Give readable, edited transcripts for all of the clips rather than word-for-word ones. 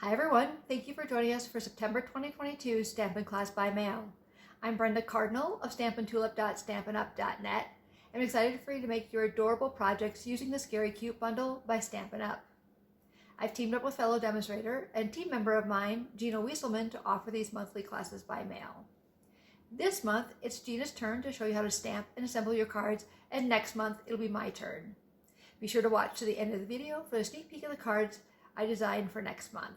Hi everyone, thank you for joining us for September 2022 Stampin' Class by Mail. I'm Brenda Cardinal of StampinTulip.Stampinup.net. I'm excited for you to make your adorable projects using the Scary Cute bundle by Stampin' Up. I've teamed up with fellow demonstrator and team member of mine, Gina Wieselman, to offer these monthly classes by mail. This month, it's Gina's turn to show you how to stamp and assemble your cards, and next month, it'll be my turn. Be sure to watch to the end of the video for a sneak peek of the cards I designed for next month.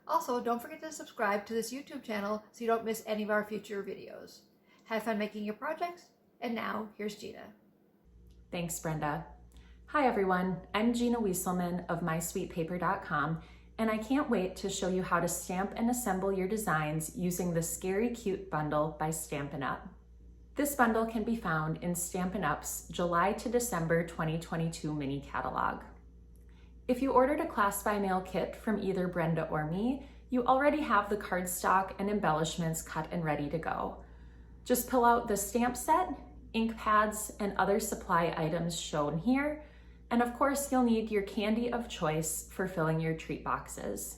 Also, don't forget to subscribe to this YouTube channel so you don't miss any of our future videos. Have fun making your projects, and now here's Gina. Thanks, Brenda. Hi everyone, I'm Gina Wieselman of MySweetPaper.com, and I can't wait to show you how to stamp and assemble your designs using the Scary Cute bundle by Stampin' Up. This bundle can be found in Stampin' Up's July to December 2022 mini catalog. If you ordered a class by mail kit from either Brenda or me, you already have the cardstock and embellishments cut and ready to go. Just pull out the stamp set, ink pads, and other supply items shown here, and of course you'll need your candy of choice for filling your treat boxes.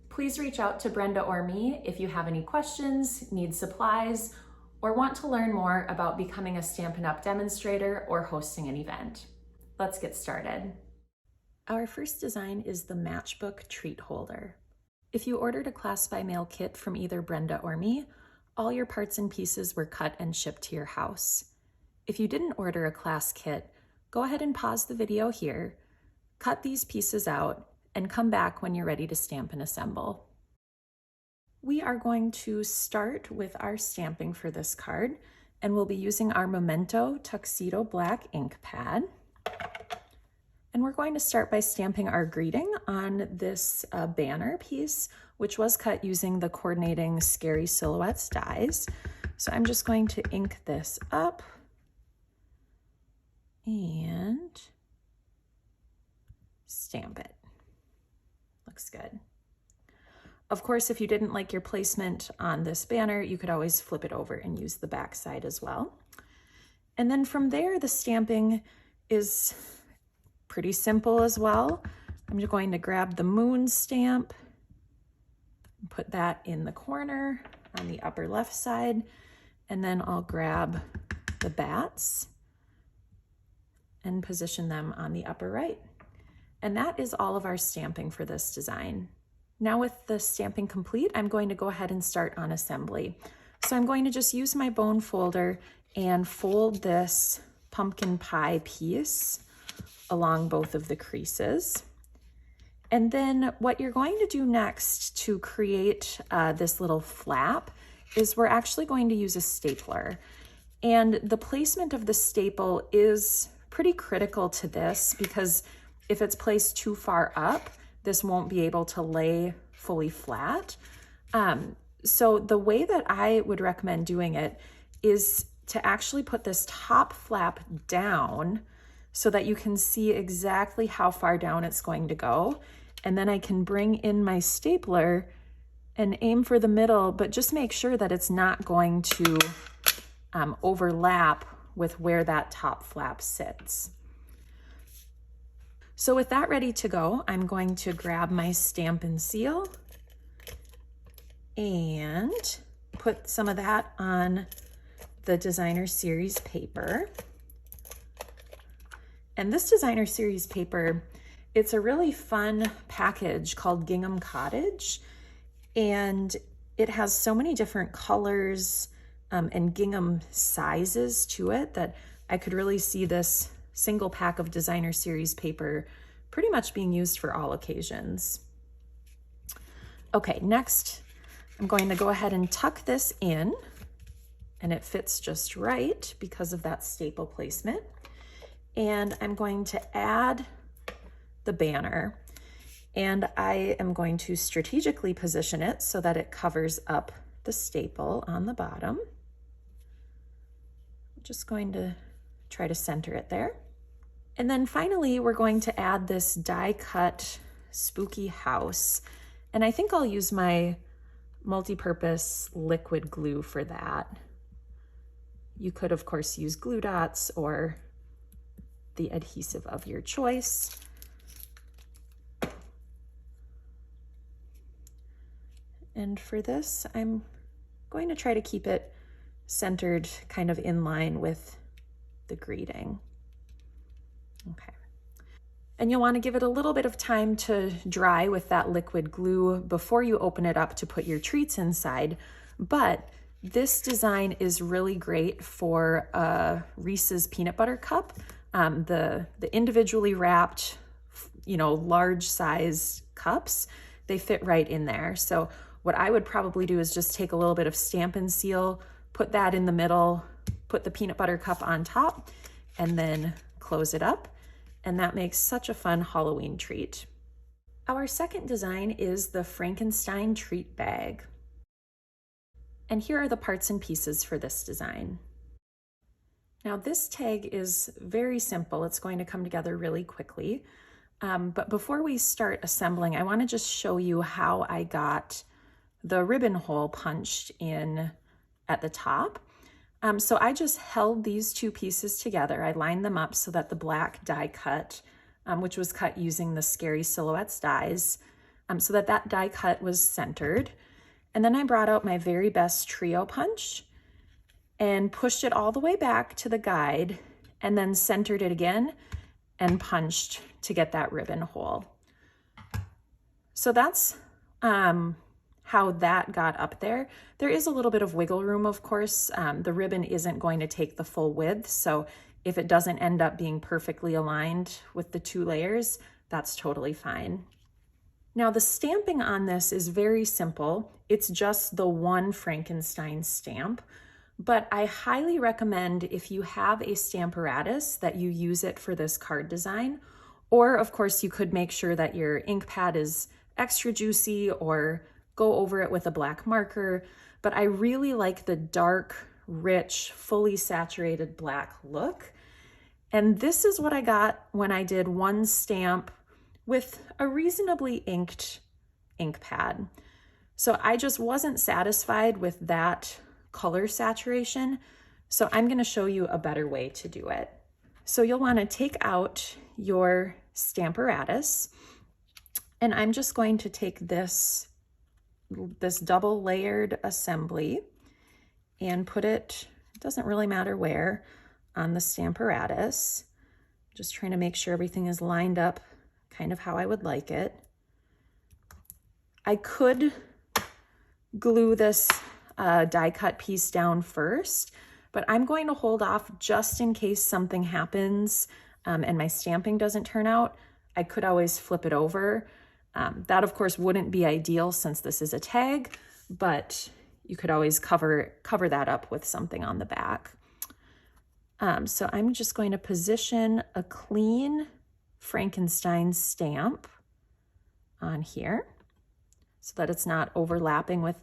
Please reach out to Brenda or me if you have any questions, need supplies, or want to learn more about becoming a Stampin' Up! Demonstrator or hosting an event. Let's get started. Our first design is the Matchbook treat holder. If you ordered a class by mail kit from either Brenda or me, all your parts and pieces were cut and shipped to your house. If you didn't order a class kit, go ahead and pause the video here, cut these pieces out, and come back when you're ready to stamp and assemble. We are going to start with our stamping for this card, and we'll be using our Memento Tuxedo Black ink pad. And we're going to start by stamping our greeting on this banner piece, which was cut using the coordinating Scary Silhouettes dies. So I'm just going to ink this up and stamp it. Looks good. Of course, if you didn't like your placement on this banner, you could always flip it over and use the back side as well. And then from there, the stamping is pretty simple as well. I'm just going to grab the moon stamp and put that in the corner on the upper left side, and then I'll grab the bats and position them on the upper right. And that is all of our stamping for this design. Now with the stamping complete, I'm going to go ahead and start on assembly. So I'm going to just use my bone folder and fold this pumpkin pie piece along both of the creases. And then what you're going to do next to create this little flap is we're actually going to use a stapler. And the placement of the staple is pretty critical to this because if it's placed too far up, this won't be able to lay fully flat. So the way that I would recommend doing it is to actually put this top flap down so that you can see exactly how far down it's going to go. And then I can bring in my stapler and aim for the middle, but just make sure that it's not going to overlap with where that top flap sits. So with that ready to go, I'm going to grab my Stampin' Seal and put some of that on the Designer Series paper. And this Designer Series paper, it's a really fun package called Gingham Cottage, and it has so many different colors and gingham sizes to it that I could really see this single pack of Designer Series paper pretty much being used for all occasions. Okay, next I'm going to go ahead and tuck this in, and it fits just right because of that staple placement. And I'm going to add the banner, and I am going to strategically position it so that it covers up the staple on the bottom. I'm just going to try to center it there. And then finally, we're going to add this die cut spooky house. And I think I'll use my multi-purpose liquid glue for that. You could, of course, use glue dots or the adhesive of your choice. And for this, I'm going to try to keep it centered kind of in line with the greeting. Okay. And you'll want to give it a little bit of time to dry with that liquid glue before you open it up to put your treats inside. But this design is really great for a Reese's peanut butter cup. The individually wrapped, large size cups, they fit right in there. So what I would probably do is just take a little bit of Stampin' Seal, put that in the middle, put the peanut butter cup on top, and then close it up. And that makes such a fun Halloween treat. Our second design is the Frankenstein treat bag. And here are the parts and pieces for this design. Now this tag is very simple. It's going to come together really quickly. But before we start assembling, I want to just show you how I got the ribbon hole punched in at the top. So I just held these two pieces together. I lined them up so that the black die cut, which was cut using the Scary Silhouettes dies, so that die cut was centered. And then I brought out my very best trio punch and pushed it all the way back to the guide and then centered it again and punched to get that ribbon hole. So that's how that got up there. There is a little bit of wiggle room, of course. The ribbon isn't going to take the full width, so if it doesn't end up being perfectly aligned with the two layers, that's totally fine. Now the stamping on this is very simple. It's just the one Frankenstein stamp, but I highly recommend if you have a Stamparatus that you use it for this card design, or of course you could make sure that your ink pad is extra juicy or go over it with a black marker, but I really like the dark, rich, fully saturated black look. And this is what I got when I did one stamp with a reasonably inked ink pad. So I just wasn't satisfied with that color saturation, so I'm gonna show you a better way to do it. So you'll wanna take out your Stamparatus, and I'm just going to take this double layered assembly and put it doesn't really matter where, on the Stamparatus. Just trying to make sure everything is lined up kind of how I would like it. I could glue this die cut piece down first, but I'm going to hold off just in case something happens and my stamping doesn't turn out. I could always flip it over. That of course wouldn't be ideal since this is a tag, but you could always cover that up with something on the back. So I'm just going to position a clean Frankenstein stamp on here so that it's not overlapping with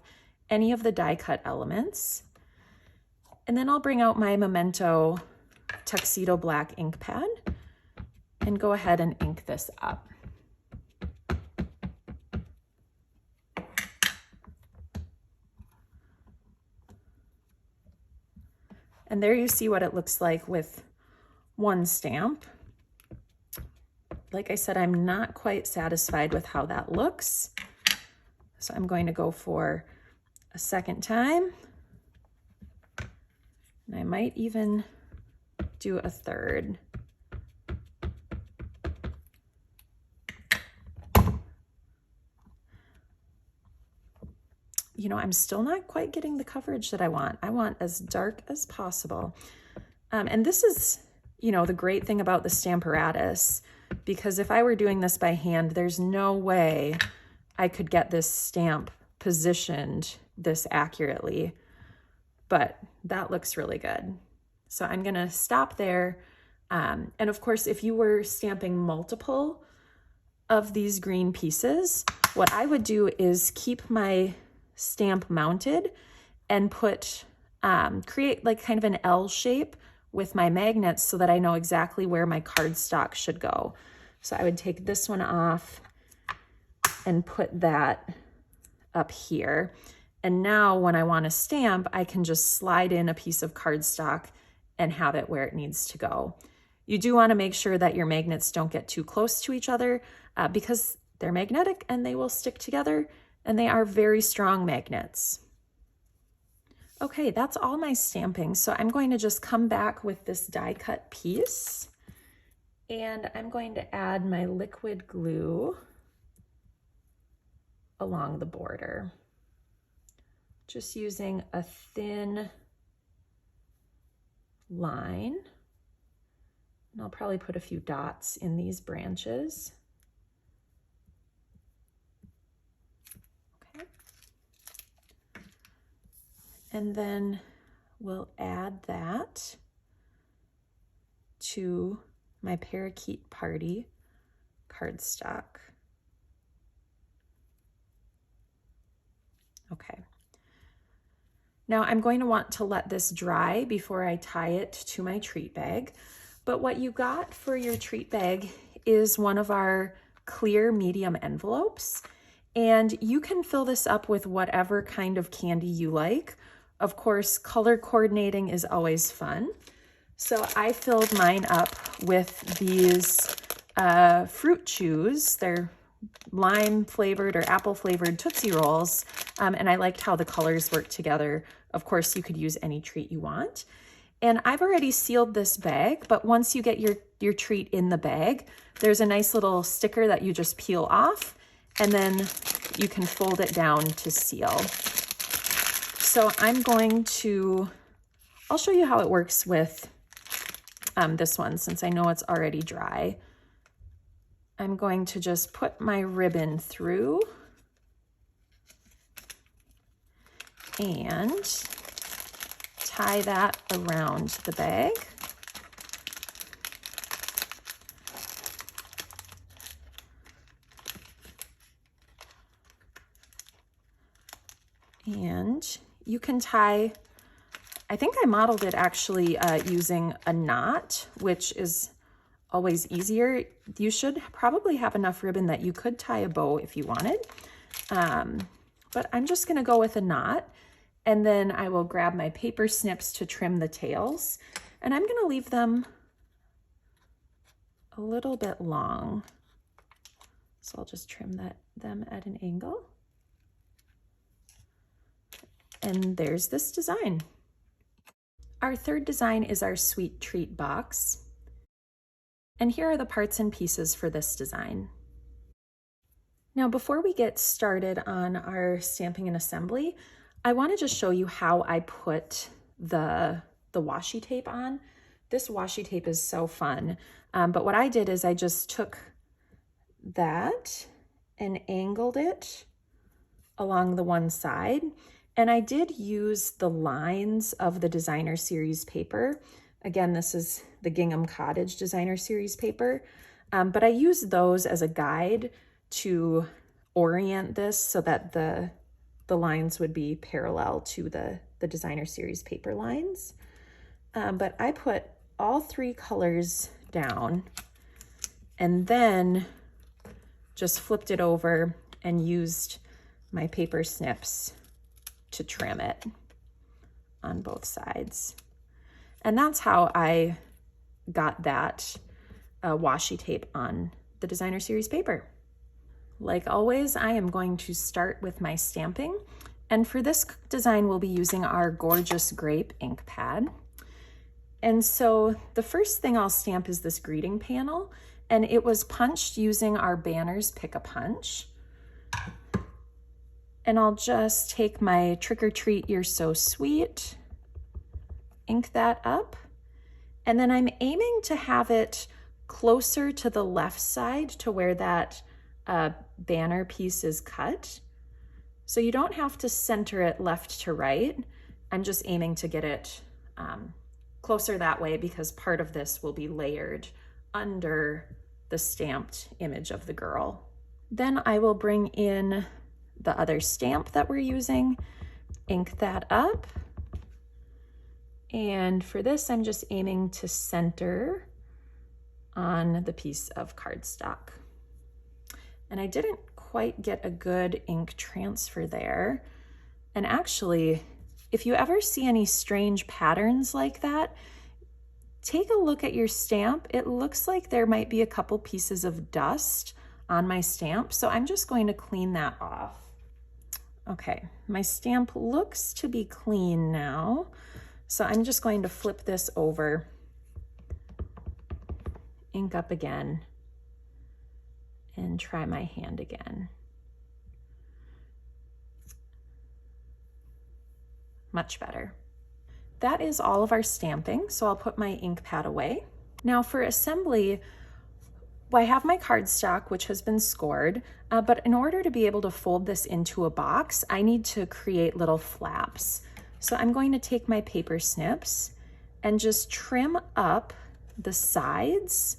any of the die cut elements. And then I'll bring out my Memento Tuxedo Black ink pad and go ahead and ink this up. And there you see what it looks like with one stamp. Like I said, I'm not quite satisfied with how that looks. So I'm going to go for a second time. And I might even do a third. You know, I'm still not quite getting the coverage that I want. I want as dark as possible. And this is, you know, the great thing about the Stamparatus, because if I were doing this by hand, there's no way I could get this stamp positioned this accurately, but that looks really good. So I'm gonna stop there. And of course, if you were stamping multiple of these green pieces, what I would do is keep my stamp mounted and put, create like kind of an L shape with my magnets so that I know exactly where my cardstock should go. So I would take this one off and put that up here. And now when I want to stamp, I can just slide in a piece of cardstock and have it where it needs to go. You do want to make sure that your magnets don't get too close to each other because they're magnetic and they will stick together and they are very strong magnets. Okay, that's all my stamping. So I'm going to just come back with this die cut piece, and I'm going to add my liquid glue along the border. Just using a thin line. And I'll probably put a few dots in these branches. Okay. And then we'll add that to my Parakeet Party cardstock. Okay. Now I'm going to want to let this dry before I tie it to my treat bag. But what you got for your treat bag is one of our clear medium envelopes. And you can fill this up with whatever kind of candy you like. Of course, color coordinating is always fun. So I filled mine up with these fruit chews. They're lime flavored or apple flavored Tootsie Rolls. And I liked how the colors work together. Of course, you could use any treat you want. And I've already sealed this bag, but once you get your treat in the bag, there's a nice little sticker that you just peel off, and then you can fold it down to seal. So I'll show you how it works with this one, since I know it's already dry. I'm going to just put my ribbon through and tie that around the bag. And you can tie, I think I modeled it actually using a knot, which is always easier. You should probably have enough ribbon that you could tie a bow if you wanted. But I'm just gonna go with a knot, and then I will grab my paper snips to trim the tails, and I'm gonna leave them a little bit long. So I'll just trim them at an angle. And there's this design. Our third design is our sweet treat box. And here are the parts and pieces for this design. Now, before we get started on our stamping and assembly, I want to just show you how I put the washi tape on. This washi tape is so fun. But what I did is I just took that and angled it along the one side. And I did use the lines of the Designer Series paper. Again, this is the Gingham Cottage Designer Series paper. But I used those as a guide to orient this so that the lines would be parallel to the Designer Series paper lines. But I put all three colors down and then just flipped it over and used my paper snips to trim it on both sides. And that's how I got that washi tape on the Designer Series paper. Like always, I am going to start with my stamping. And for this design, we'll be using our gorgeous grape ink pad. And so the first thing I'll stamp is this greeting panel, and it was punched using our Banners Pick-a-Punch. And I'll just take my Trick or Treat You're So Sweet, ink that up, and then I'm aiming to have it closer to the left side to where that banner piece is cut. So you don't have to center it left to right. I'm just aiming to get it closer that way because part of this will be layered under the stamped image of the girl. Then I will bring in the other stamp that we're using, ink that up. And for this, I'm just aiming to center on the piece of cardstock. And I didn't quite get a good ink transfer there. And actually, if you ever see any strange patterns like that, take a look at your stamp. It looks like there might be a couple pieces of dust on my stamp, so I'm just going to clean that off. Okay, my stamp looks to be clean now. So I'm just going to flip this over, ink up again, and try my hand again. Much better. That is all of our stamping, so I'll put my ink pad away. Now for assembly, well, I have my cardstock, which has been scored, but in order to be able to fold this into a box, I need to create little flaps. So I'm going to take my paper snips and just trim up the sides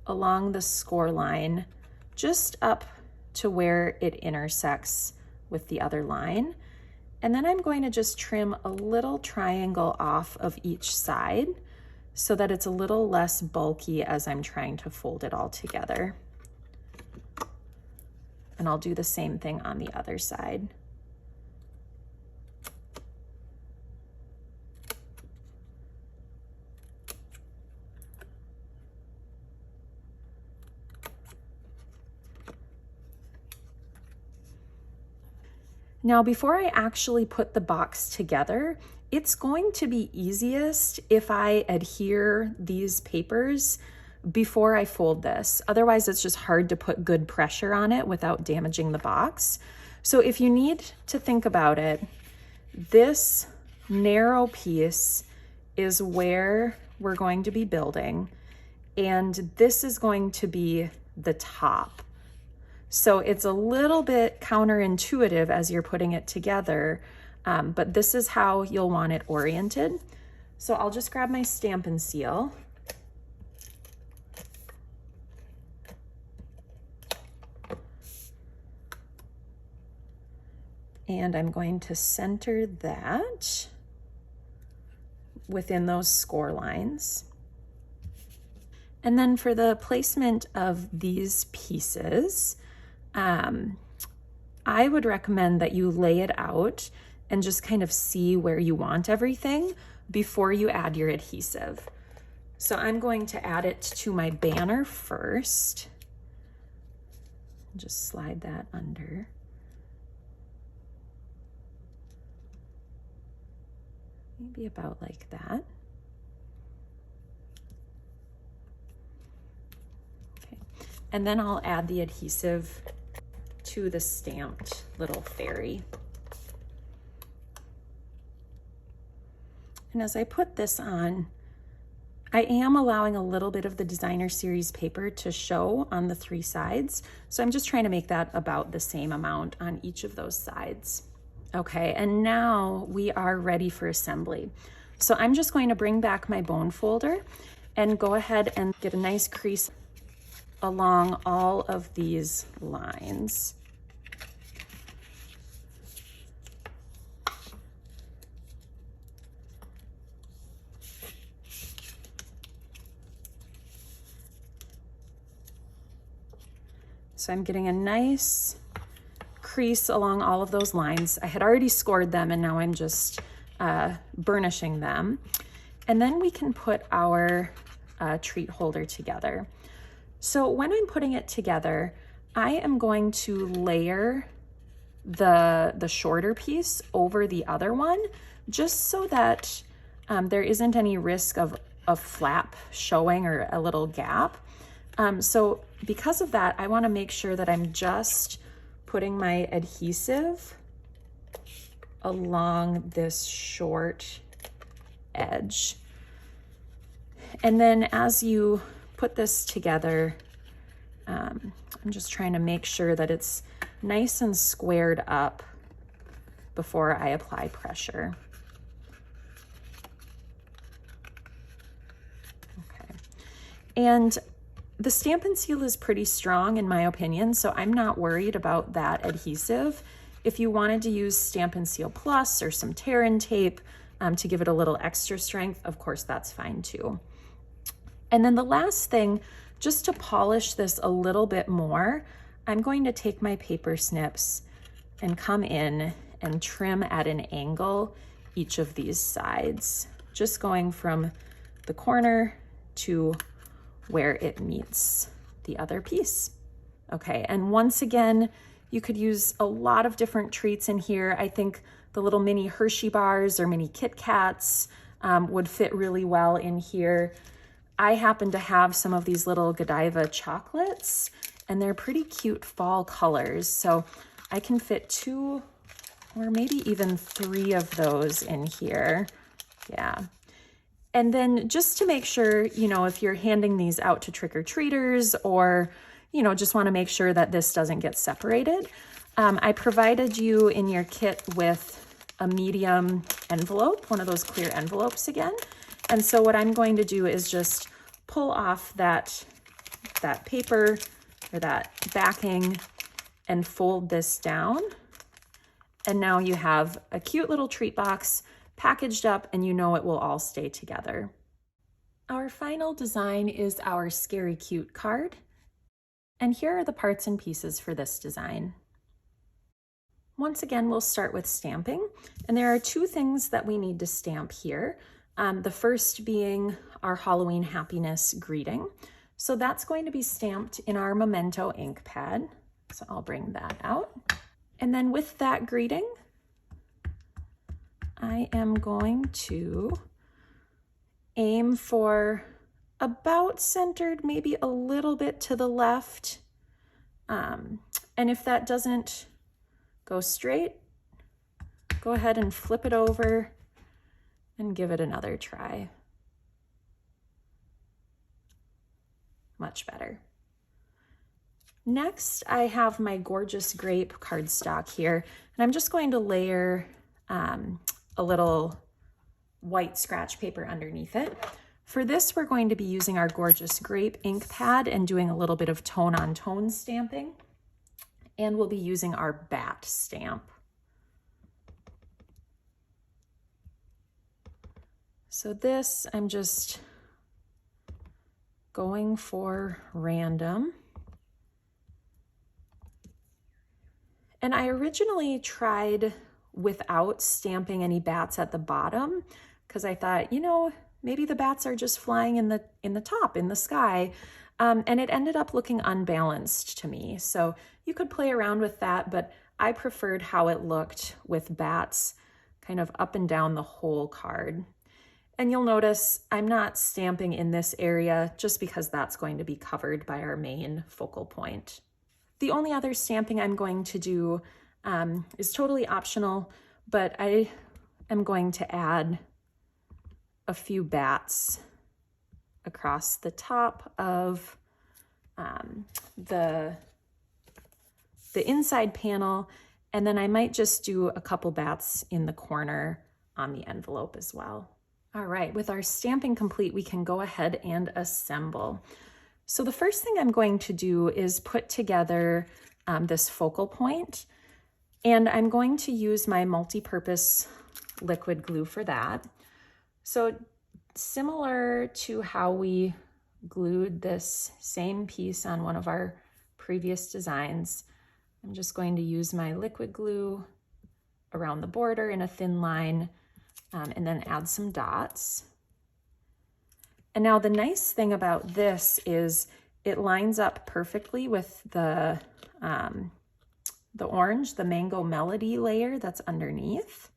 along the score line, just up to where it intersects with the other line. And then I'm going to just trim a little triangle off of each side so that it's a little less bulky as I'm trying to fold it all together. And I'll do the same thing on the other side. Now, before I actually put the box together, it's going to be easiest if I adhere these papers before I fold this. Otherwise, it's just hard to put good pressure on it without damaging the box. So if you need to think about it, this narrow piece is where we're going to be building, and this is going to be the top. So it's a little bit counterintuitive as you're putting it together, but this is how you'll want it oriented. So I'll just grab my Stampin' Seal. And I'm going to center that within those score lines. And then for the placement of these pieces, I would recommend that you lay it out and just kind of see where you want everything before you add your adhesive. So I'm going to add it to my banner first. Just slide that under. Maybe about like that. Okay. And then I'll add the adhesive to the stamped little fairy. And as I put this on, I am allowing a little bit of the designer series paper to show on the 3 sides. So I'm just trying to make that about the same amount on each of those sides. Okay, and now we are ready for assembly. So I'm just going to bring back my bone folder and go ahead and get a nice crease along all of these lines. So I'm getting a nice crease along all of those lines. I had already scored them and now I'm just burnishing them. And then we can put our treat holder together. So when I'm putting it together, I am going to layer the shorter piece over the other one, just so that there isn't any risk of a flap showing or a little gap. So because of that, I want to make sure that I'm just putting my adhesive along this short edge. And then as you put this together, I'm just trying to make sure that it's nice and squared up before I apply pressure. Okay. And the Stampin' Seal is pretty strong in my opinion, so I'm not worried about that adhesive. If you wanted to use Stampin' Seal Plus or some tear-in tape to give it a little extra strength, of course that's fine too. And then the last thing, just to polish this a little bit more, I'm going to take my paper snips and come in and trim at an angle each of these sides, just going from the corner to where it meets the other piece. Okay, and once again, You could use a lot of different treats in here. I think the little mini Hershey bars or mini Kit Kats would fit really well in here. I happen to have some of these little Godiva chocolates, and they're pretty cute fall colors. So I can fit 2 or maybe even 3 of those in here. Yeah. And then just to make sure, you know, if you're handing these out to trick-or-treaters or, you know, just want to make sure that this doesn't get separated, I provided you in your kit with a medium envelope, one of those clear envelopes again. And so what I'm going to do is just pull off that paper or that backing and fold this down. And now you have a cute little treat box packaged up, and you know it will all stay together. Our final design is our Scary Cute card. And here are the parts and pieces for this design. Once again, we'll start with stamping, and there are 2 things that we need to stamp here. The first being our Halloween happiness greeting. So that's going to be stamped in our Memento ink pad. So I'll bring that out. And then with that greeting, I am going to aim for about centered, maybe a little bit to the left. And if that doesn't go straight, go ahead and flip it over and give it another try. Much better. Next, I have my gorgeous grape cardstock here, and I'm just going to layer a little white scratch paper underneath it. For this, we're going to be using our gorgeous grape ink pad and doing a little bit of tone-on-tone stamping. And we'll be using our bat stamp. So this, I'm just going for random. And I originally tried without stamping any bats at the bottom because I thought, you know, maybe the bats are just flying in the top, in the sky. And it ended up looking unbalanced to me. So you could play around with that, but I preferred how it looked with bats kind of up and down the whole card. And you'll notice I'm not stamping in this area just because that's going to be covered by our main focal point. The only other stamping I'm going to do is totally optional, but I am going to add a few bats across the top of the inside panel, and then I might just do a couple bats in the corner on the envelope as well. All right, with our stamping complete, we can go ahead and assemble. So the first thing I'm going to do is put together this focal point, and I'm going to use my multi-purpose liquid glue for that. So similar to how we glued this same piece on one of our previous designs, I'm just going to use my liquid glue around the border in a thin line, and then add some dots. And now the nice thing about this is it lines up perfectly with the orange, the Mango Melody layer that's underneath.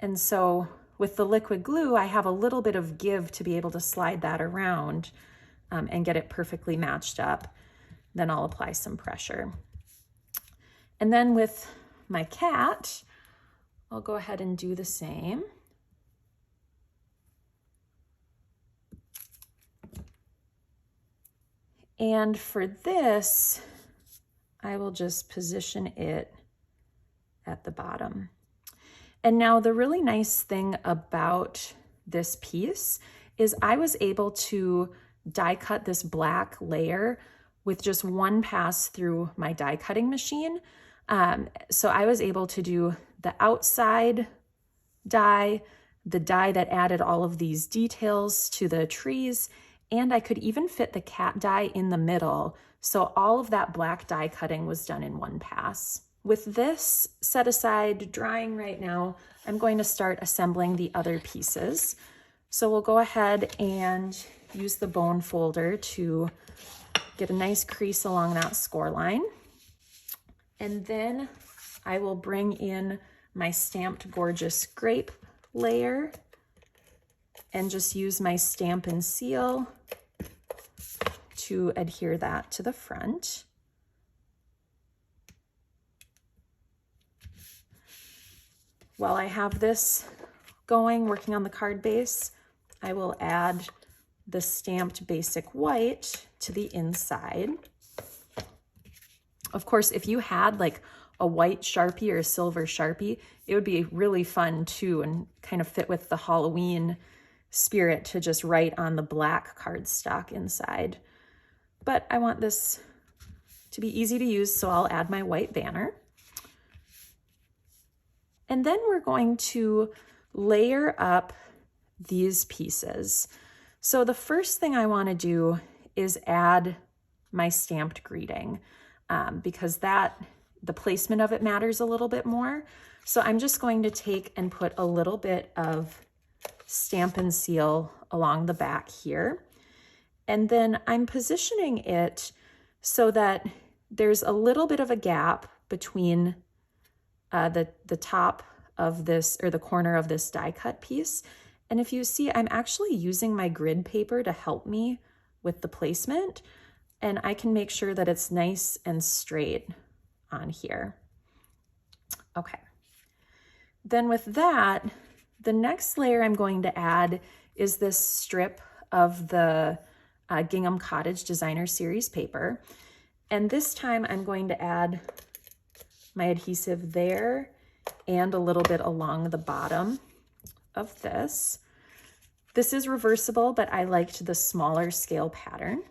And so with the liquid glue, I have a little bit of give to be able to slide that around and get it perfectly matched up. Then I'll apply some pressure. And then with my cat, I'll go ahead and do the same. And for this, I will just position it at the bottom. And now the really nice thing about this piece is I was able to die cut this black layer with just one pass through my die cutting machine. So I was able to do the outside die, the die that added all of these details to the trees, and I could even fit the cat die in the middle. So all of that black die cutting was done in one pass. With this set aside, drying right now, I'm going to start assembling the other pieces. So we'll go ahead and use the bone folder to get a nice crease along that score line. And then I will bring in my Stamped Gorgeous Grape layer and just use my Stampin' seal to adhere that to the front. While I have this going, working on the card base, I will add the stamped basic white to the inside. Of course, if you had like a white Sharpie or a silver Sharpie, it would be really fun too and kind of fit with the Halloween spirit to just write on the black cardstock inside. But I want this to be easy to use, so I'll add my white banner. And then we're going to layer up these pieces. So the first thing I want to do is add my stamped greeting because the placement of it matters a little bit more. So I'm just going to take and put a little bit of Stampin' Seal along the back here. And then I'm positioning it so that there's a little bit of a gap between the top of this, or the corner of this die cut piece. And if you see, I'm actually using my grid paper to help me with the placement, and I can make sure that it's nice and straight on here. Okay. Then with that, the next layer I'm going to add is this strip of the Gingham Cottage Designer Series paper. And this time I'm going to add my adhesive there and a little bit along the bottom of this. This is reversible, but I liked the smaller scale pattern.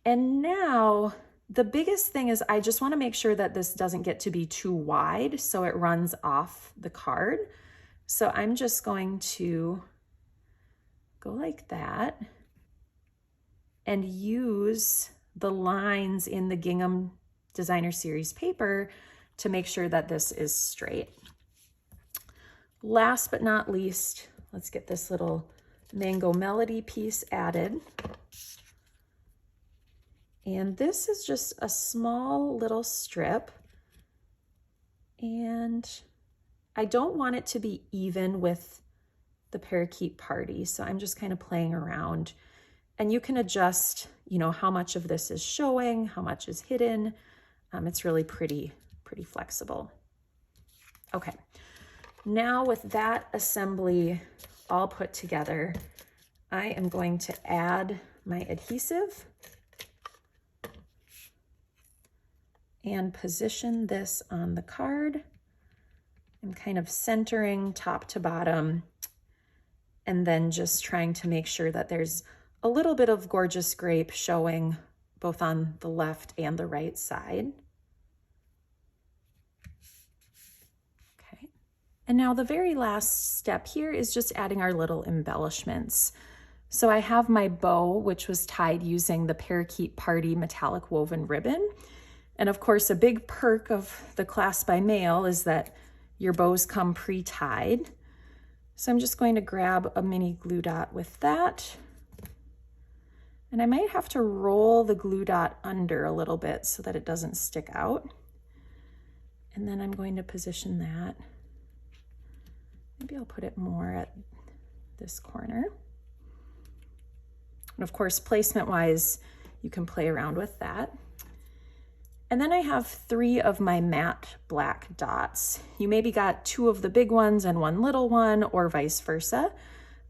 And now the biggest thing is I just want to make sure that this doesn't get to be too wide so it runs off the card. So I'm just going to go like that and use the lines in the Gingham Designer Series paper to make sure that this is straight. Last but not least, let's get this little Mango Melody piece added. And this is just a small little strip. And I don't want it to be even with the Parakeet Party, so I'm just kind of playing around. And you can adjust, you know, how much of this is showing, how much is hidden. It's really pretty flexible. Okay, now with that assembly all put together, I am going to add my adhesive and position this on the card. I'm kind of centering top to bottom and then just trying to make sure that there's a little bit of Gorgeous Grape showing both on the left and the right side. Okay. And now the very last step here is just adding our little embellishments. So I have my bow, which was tied using the Parakeet Party metallic woven ribbon. And of course, a big perk of the class by mail is that your bows come pre-tied. So I'm just going to grab a mini glue dot with that. And I might have to roll the glue dot under a little bit so that it doesn't stick out. And then I'm going to position that. Maybe I'll put it more at this corner. And of course, placement-wise, you can play around with that. And then I have 3 of my matte black dots. You maybe got 2 of the big ones and 1 little one, or vice versa.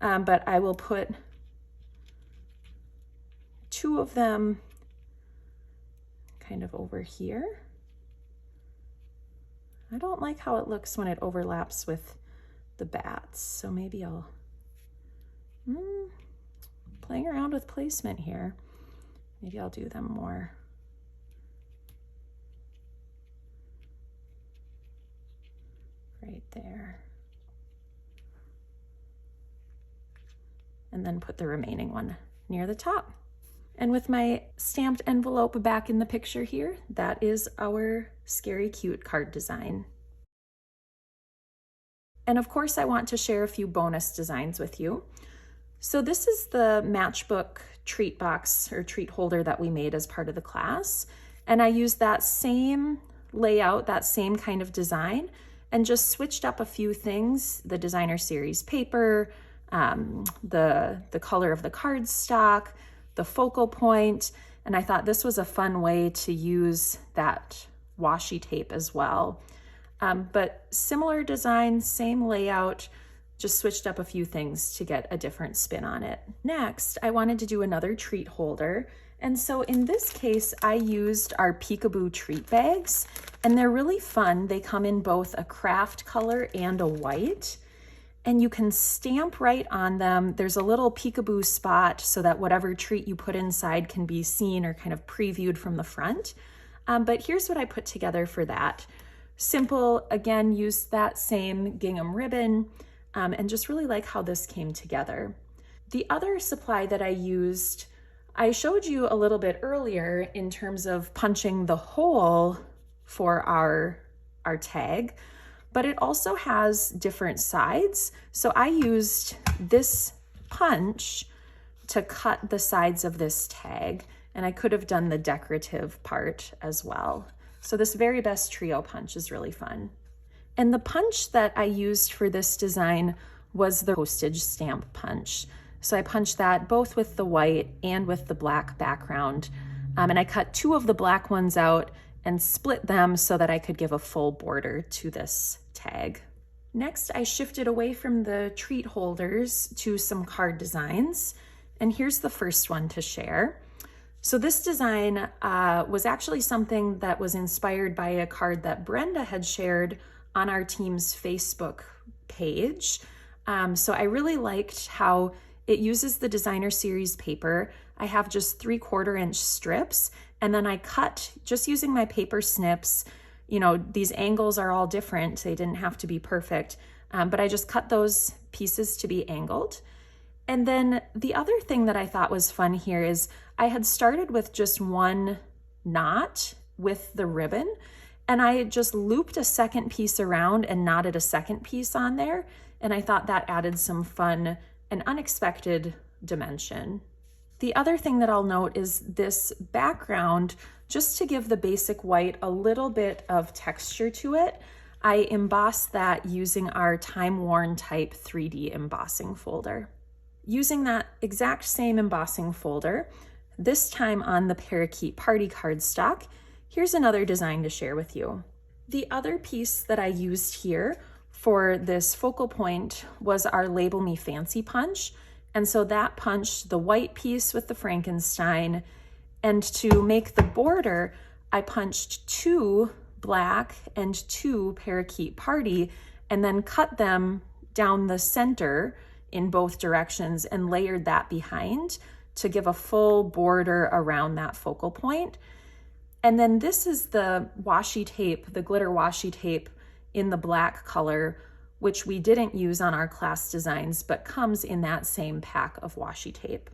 But I will put 2 of them kind of over here. I don't like how it looks when it overlaps with the bats, so maybe I'll, playing around with placement here. Maybe I'll do them more right there. And then put the remaining one near the top. And with my stamped envelope back in the picture here, that is our Scary Cute card design. And of course, I want to share a few bonus designs with you. So this is the Matchbook treat box or treat holder that we made as part of the class. And I used that same layout, that same kind of design, and just switched up a few things, the designer series paper, the color of the cardstock, the focal point, and I thought this was a fun way to use that washi tape as well. But similar design, same layout, just switched up a few things to get a different spin on it. Next, I wanted to do another treat holder. And so in this case, I used our Peekaboo treat bags, and they're really fun. They come in both a craft color and a white, and you can stamp right on them. There's a little peekaboo spot so that whatever treat you put inside can be seen or kind of previewed from the front. But here's what I put together for that. Simple, again, used that same gingham ribbon, and just really like how this came together. The other supply that I used, I showed you a little bit earlier in terms of punching the hole for our tag, but it also has different sides. So I used this punch to cut the sides of this tag, and I could have done the decorative part as well. So this Very Best Trio punch is really fun. And the punch that I used for this design was the postage stamp punch. So I punched that both with the white and with the black background. And I cut 2 of the black ones out and split them so that I could give a full border to this tag. Next, I shifted away from the treat holders to some card designs. And here's the first one to share. So this design was actually something that was inspired by a card that Brenda had shared on our team's Facebook page. So I really liked how it uses the designer series paper. I have just 3/4 inch strips, and then I cut just using my paper snips. You know, these angles are all different. They didn't have to be perfect, but I just cut those pieces to be angled. And then the other thing that I thought was fun here is I had started with just 1 knot with the ribbon, and I just looped a second piece around and knotted a second piece on there. And I thought that added some fun and unexpected dimension. The other thing that I'll note is this background, just to give the basic white a little bit of texture to it, I embossed that using our time-worn type 3D embossing folder. Using that exact same embossing folder, this time on the Parakeet Party cardstock, here's another design to share with you. The other piece that I used here for this focal point was our Label Me Fancy punch. And so that punched the white piece with the Frankenstein. And to make the border, I punched 2 black and 2 Parakeet Party, and then cut them down the center in both directions and layered that behind to give a full border around that focal point. And then this is the washi tape, the glitter washi tape in the black color, which we didn't use on our class designs, but comes in that same pack of washi tape.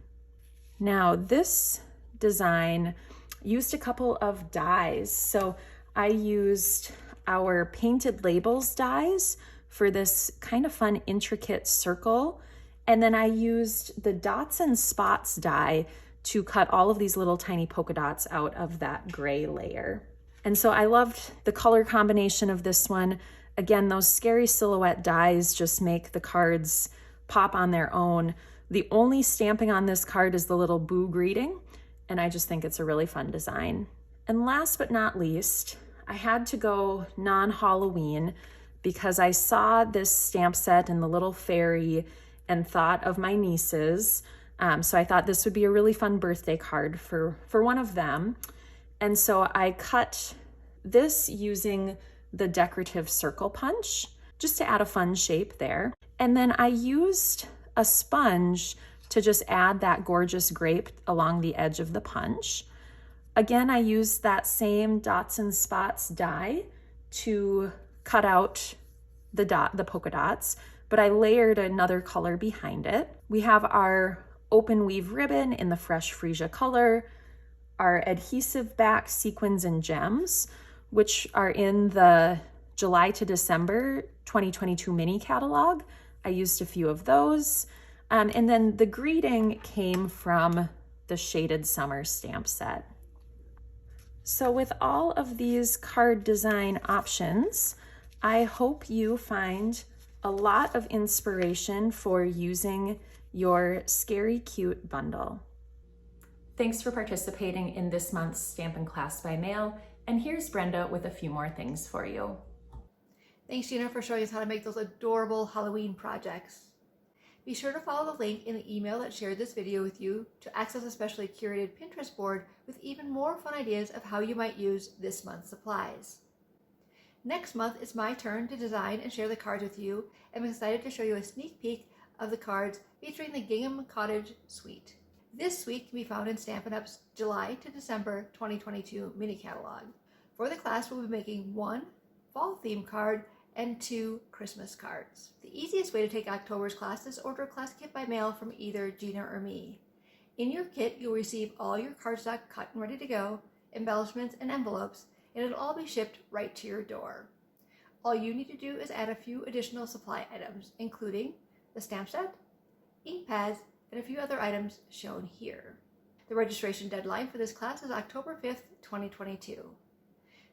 Now this design used a couple of dies. So I used our Painted Labels dies for this kind of fun, intricate circle. And then I used the Dots and Spots die to cut all of these little tiny polka dots out of that gray layer. And so I loved the color combination of this one. Again, those scary silhouette dies just make the cards pop on their own. The only stamping on this card is the little boo greeting, and I just think it's a really fun design. And last but not least, I had to go non-Halloween because I saw this stamp set and the little fairy and thought of my nieces. So I thought this would be a really fun birthday card for one of them. And so I cut this using the decorative circle punch just to add a fun shape there. And then I used a sponge to just add that gorgeous grape along the edge of the punch. Again, I used that same Dots and Spots die to cut out the polka dots, but I layered another color behind it. We have our open weave ribbon in the Fresh Freesia color, our adhesive back sequins and gems, which are in the July to December 2022 mini catalog. I used a few of those. And then the greeting came from the Shaded Summer stamp set. So with all of these card design options, I hope you find a lot of inspiration for using your Scary Cute bundle. Thanks for participating in this month's Stampin' Class by Mail, and here's Brenda with a few more things for you. Thanks, Gina, for showing us how to make those adorable Halloween projects. Be sure to follow the link in the email that shared this video with you to access a specially curated Pinterest board with even more fun ideas of how you might use this month's supplies. Next month, it's my turn to design and share the cards with you, and I'm excited to show you a sneak peek of the cards featuring the Gingham Cottage Suite. This suite can be found in Stampin' Up's July to December 2022 mini catalog. For the class, we'll be making 1 fall theme card and 2 Christmas cards. The easiest way to take October's class is order a class kit by mail from either Gina or me. In your kit, you'll receive all your cardstock cut and ready to go, embellishments, and envelopes, and it'll all be shipped right to your door. All you need to do is add a few additional supply items, including the stamp set, ink pads, and a few other items shown here. The registration deadline for this class is October 5th, 2022.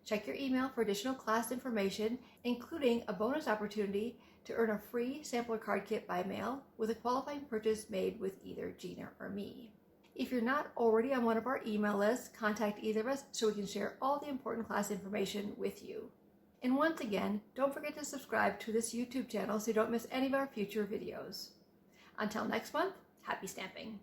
Check your email for additional class information, including a bonus opportunity to earn a free sampler card kit by mail with a qualifying purchase made with either Gina or me. If you're not already on one of our email lists, contact either of us so we can share all the important class information with you. And once again, don't forget to subscribe to this YouTube channel so you don't miss any of our future videos. Until next month, happy stamping!